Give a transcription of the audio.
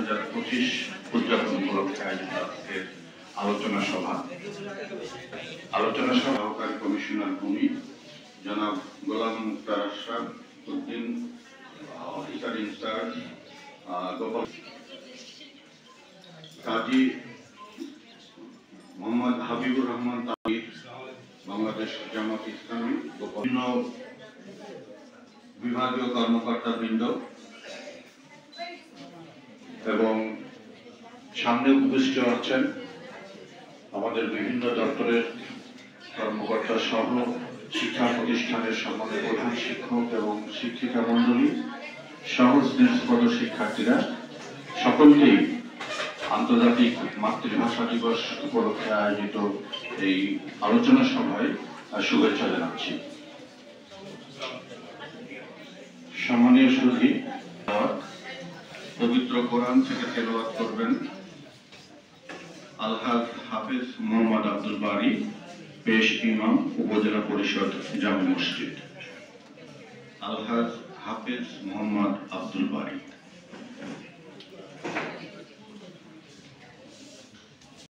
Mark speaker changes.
Speaker 1: 2025 উদযাপন উপলক্ষে আয়োজিত আজকের আলোচনা সভা সহকারী কমিশনার ভূমি জনাব গোলাম মুক্তার আশরাফ উদ্দিন, অফিসার ইনচার্জ গোপাল, কাজী মোহাম্মদ হাবিবুর রহমান তাহির, বাংলাদেশ জামাত ইসলামী, বিভিন্ন বিভাগীয় কর্মকর্তা বৃন্দ এবং সামনে উপস্থিত আছেন আমাদের বিভিন্ন দপ্তরের কর্মকর্তা সহ শিক্ষা প্রতিষ্ঠানের সম্মানিত প্রধান শিক্ষক এবং শিক্ষিকা মন্ডলী সহ স্নেহস্পদ শিক্ষার্থীরা, সকলকেই আন্তর্জাতিক মাতৃভাষা দিবস উপলক্ষে আয়োজিত এই আলোচনা সভায় শুভেচ্ছা জানাচ্ছি। সম্মানীয় সুধী, পবিত্র কোরআন থেকে তেলাওয়াত করবেন আলহাজ হাফেজ মোহাম্মদ আব্দুল বারী, পেশ ইমাম, উপজেলা পরিষদ জামে মসজিদ। আলহাজ হাফেজ মোহাম্মদ আব্দুল বারী।